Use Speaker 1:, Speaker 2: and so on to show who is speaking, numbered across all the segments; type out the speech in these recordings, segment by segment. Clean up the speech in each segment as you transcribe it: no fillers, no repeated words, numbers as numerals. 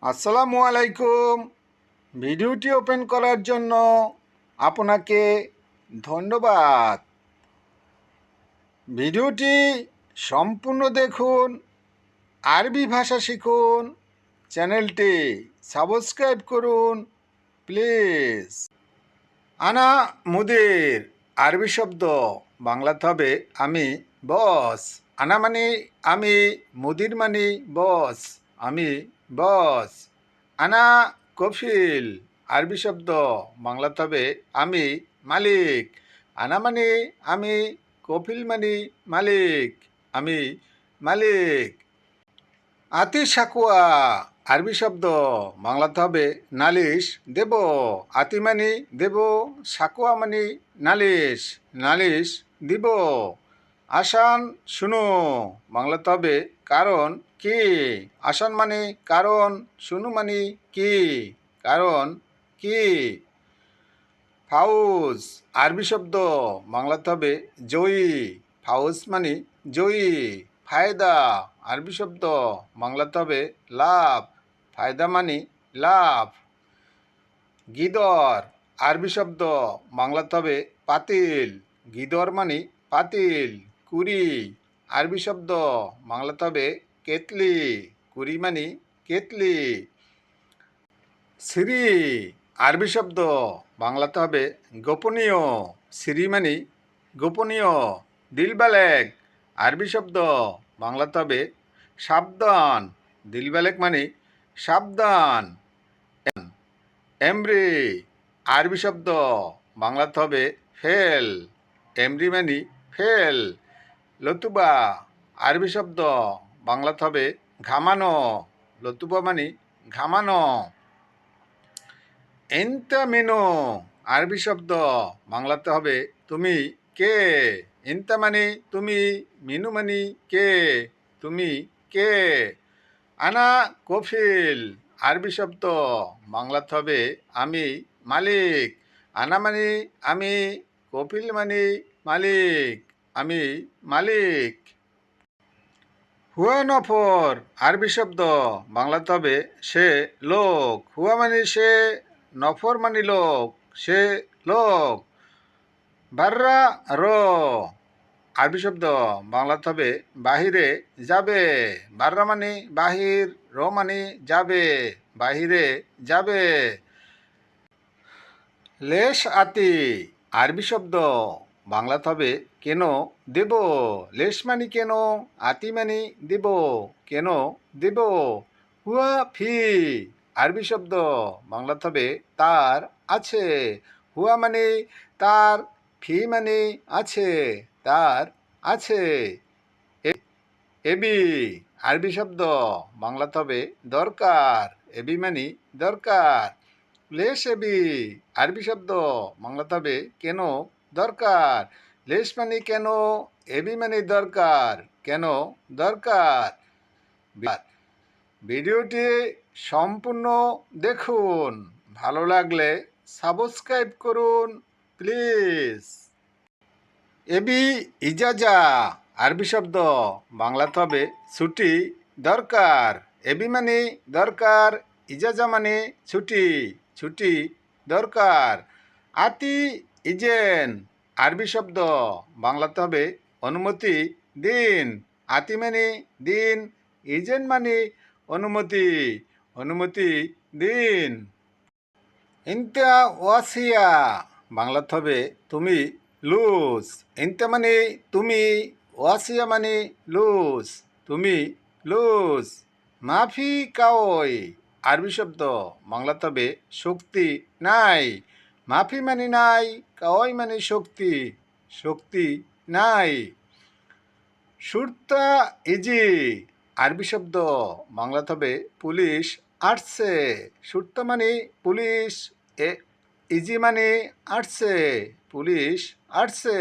Speaker 1: আসসালামু আলাইকুম। ভিডিওটি ওপেন করার জন্য আপনাকে ধন্যবাদ। ভিডিওটি সম্পূর্ণ দেখুন, আরবি ভাষা শিখুন, চ্যানেলটি সাবস্ক্রাইব করুন প্লিজ। আনা মুদির আরবি শব্দ, বাংলাতে হবে আমি বস। আনা মানে আমি, মুদির মানে বস, আমি বস। আনা কফিল আরবি শব্দ, বাংলাতে হবে আমি মালিক। আনা মানে আমি, কফিল মানে মালিক, আমি মালিক। আতি সাকুয়া আরবি শব্দ, বাংলাতে হবে নালিশ দেব। আতি মানে দেব, সাকুয়া মানে নালিশ, নালিশ দিব। আসান শুনো, বাংলাতে হবে কারণ কি। আসান মানে কারণ, শুনু মানে কি, কারণ কি। ফাউজ আরবি শব্দ, বাংলাতে হবে জয়ী। ফাউজ মানে জয়ী। ফায়দা আরবি শব্দ, বাংলাতে হবে লাভ। ফায়দা মানে লাভ। গিদর আরবি শব্দ, বাংলাতে হবে পাতিল। গিদর মানে পাতিল। কুড়ি আরবি শব্দ, বাংলাতে হবে কেতলি। কুড়ি মানে কেতলি। শ্রী আরবি শব্দ, বাংলাতে হবে গোপনীয়। শ্রী মানে গোপনীয়। দিলবালেক আরবি শব্দ, বাংলাতে হবে সাবধান। দিলবালেক মানে সাবধান। এমরি আরবি শব্দ, বাংলাতে হবে ফেল। এমরি মানে ফেল। লতুবা আরবি শব্দ, বাংলাতে হবে ঘামানো। লতুবা মানে ঘামানো। এন্তা মেনো আরবি শব্দ, বাংলাতে হবে তুমি কে। এন্তা মানে তুমি, মিনু মানে কে, তুমি কে। আনা কফিল আরবি শব্দ, বাংলাতে হবে আমি মালিক। আনা মানে আমি, কফিল মানে মালিক, আমি মালিক। হুয়া নফর আরবি শব্দ, বাংলাতে হবে সে লোক। হুয়া মানে সে, নফর মানে লোক, সে লোক। বাররা র আরবি শব্দ, বাংলাতে হবে বাহিরে যাবে। বাররা মানে বাহির, র মানে যাবে, বাহিরে যাবে। লেশ আতি আরবি শব্দ, বাংলাতে হবে কেন দেব। লেশ মানে কেন, আতি মানে দেব, কেন দেব। হুয়া ফি আরবি শব্দ, বাংলাতে হবে তার আছে। হুয়া মানে তার, ফি মানে আছে, তার আছে। এবি আরবি শব্দ, বাংলাতে হবে দরকার। এবি মানে দরকার। লেশ এবি আরবি শব্দ, বাংলাতে হবে কেন দরকার। লেশ মানে কেন, এবি মানে দরকার, কেন দরকার। ভিডিওটি সম্পূর্ণ দেখুন, ভালো লাগলে সাবস্ক্রাইব করুন প্লিজ। এবি ইজাজা আরবি শব্দ, বাংলাতে হবে ছুটি দরকার। এবি মানে দরকার, ইজাজা মানে ছুটি, ছুটি দরকার। আতি ইজেন আরবি শব্দ, বাংলাতে হবে অনুমতি দিন। আতি মানে দিন, ইজেন মানে অনুমতি, অনুমতি দিন। ইন্তা ওয়াসিয়া বাংলাতে হবে তুমি লুজ। ইন্তা মানে তুমি, ওয়াসিয়া মানে লুজ, তুমি লুজ। মাফি কাওই আরবি শব্দ, বাংলাতে হবে শক্তি নাই। মাফি মানে নাই, কাওই মানে শক্তি, শক্তি নাই। সুরতা ইজি আরবি শব্দ, বাংলাতে হবে পুলিশ আসছে। সুরতা মানে পুলিশ, ইজি মানে আসছে, পুলিশ আসছে।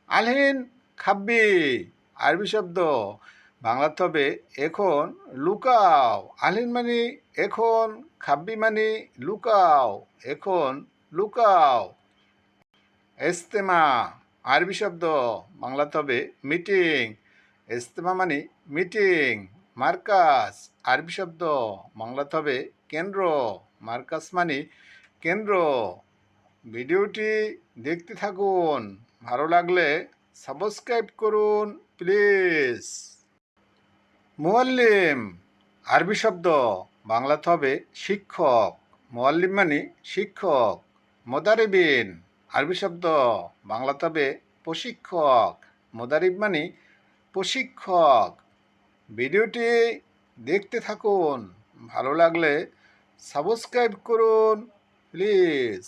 Speaker 1: আলহিন খাব্বি আরবি শব্দ, বাংলাতে হবে এখন লুকাও। আলহিন মানে এখন, খাব্বি মানে লুকাও, এখন লুকাও। ইস্তেমা আরবি শব্দ, বাংলাতে হবে মিটিং। ইস্তেমা মানে মিটিং, মার্কাস আরবি শব্দ বাংলাতে হবে কেন্দ্র। মার্কাস মানে কেন্দ্র। ভিডিওটি দেখতে থাকুন, ভালো লাগলে সাবস্ক্রাইব করুন প্লিজ। মুআল্লিম আরবি শব্দ বাংলাতে হবে শিক্ষক। মুআল্লিম মানে শিক্ষক। মোদারিবিন আরবি শব্দ বাংলাতে হবে প্রশিক্ষক। মোদারিব মানে প্রশিক্ষক। ভিডিওটি দেখতে থাকুন, ভালো লাগলে সাবস্ক্রাইব করুন প্লিজ।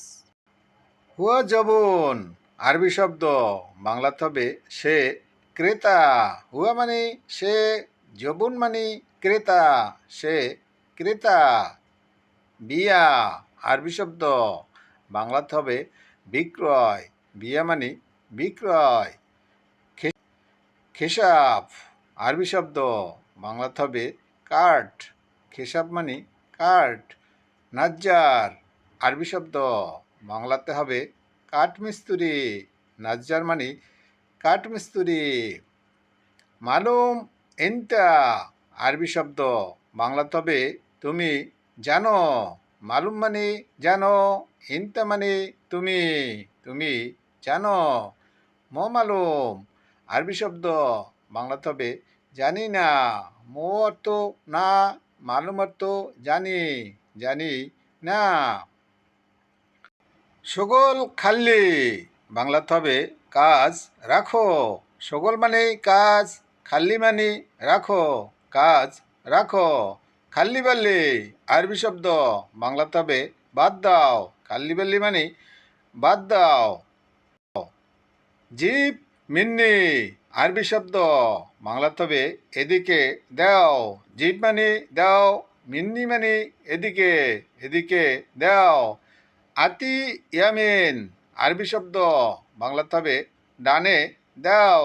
Speaker 1: হুয়া জবন আরবি শব্দ বাংলাতে হবে সে ক্রেতা। হুয়া মানে সে, জবুন মানে ক্রেতা, সে ক্রেতা। বিয়া আরবি শব্দ বাংলাতে হবে বিক্রয়। বিয়া মানে বিক্রয়। খেসাব আরবি শব্দ বাংলাতে হবে কাঠ। খেসাব মানে কাঠ। নাজ্জার আরবি শব্দ বাংলাতে হবে কাঠমিস্ত্রি। নাজ্জার মানে কাঠমিস্ত্রি। মালুম এন্তা আরবি শব্দ বাংলাতে হবে তুমি জানো। মালুম মানে জানো, এন্তা মানে তুমি, তুমি জানো। মালুম আরবি শব্দ বাংলাতে হবে জানি না। অর্থ না, মালুম অর্থ জানি, জানি না। শগল খাল্লি বাংলাতে হবে কাজ রাখো। শগল মানে কাজ, খাল্লি মানে রাখো, কাজ রাখো। খাল্লি বাল্লি আরবি শব্দ বাংলাতে হবে বাদ দাও। খাল্লি বাল্লি মানে বাদ দাও। জিপ মিন্নি আরবি শব্দ বাংলাতে হবে এদিকে দাও। জিপ মানে দাও, মিন্নি মানে এদিকে, এদিকে দাও। আতি ইয়ামিন আরবি শব্দ বাংলাতে হবে ডানে দাও।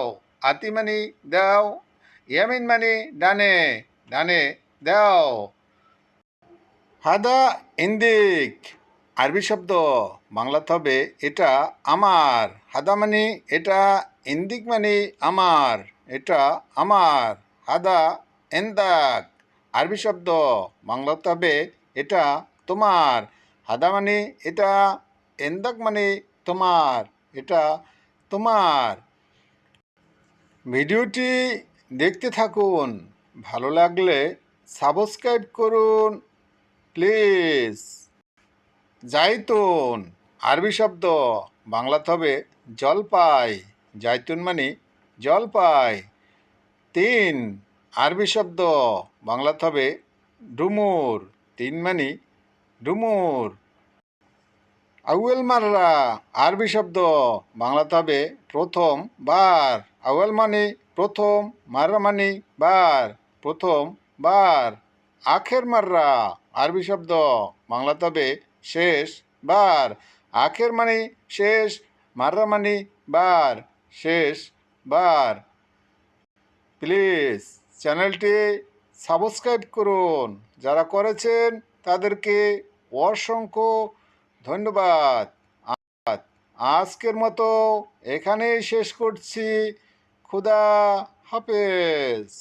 Speaker 1: আতি মানে দাও, ইয়ামিন মানে ডানে, ডানে দাও। হাদা ইন্দিক আরবি শব্দ বাংলাতে হবে এটা আমার। হাদা মানে এটা, ইন্দিক মানে আমার, এটা আমার। হাদা এন্দাক আরবি শব্দ বাংলাতে হবে এটা তোমার। হাদা মানে এটা, এন্দাক মানে তোমার, এটা তোমার। ভিডিওটি দেখতে থাকুন, ভালো লাগলে সাবস্ক্রাইব করুন প্লিজ। জাইতুন আরবি শব্দ বাংলাতে হবে জলপাই। জাইতুন মানে জলপাই। তিন আরবি শব্দ বাংলাতে হবে ডুমুর। তিন মানে ডুমুর। আউয়াল মাররা আরবি শব্দ বাংলাতে হবে প্রথম বার। আউয়াল মানে প্রথম, মাররা মানে বার, প্রথম বার। আখের মাররা আরবি শব্দ বাংলাতে হবে শেষ বার। আখের মানে শেষ, মাররা মানে বার, শেষ বার। প্লিজ চ্যানেলটি সাবস্ক্রাইব করুন। যারা করেছেন তাদেরকে অসংখ্য ধন্যবাদ। আজকের মতো এখানেই শেষ করছি। খুদা হাফেজ।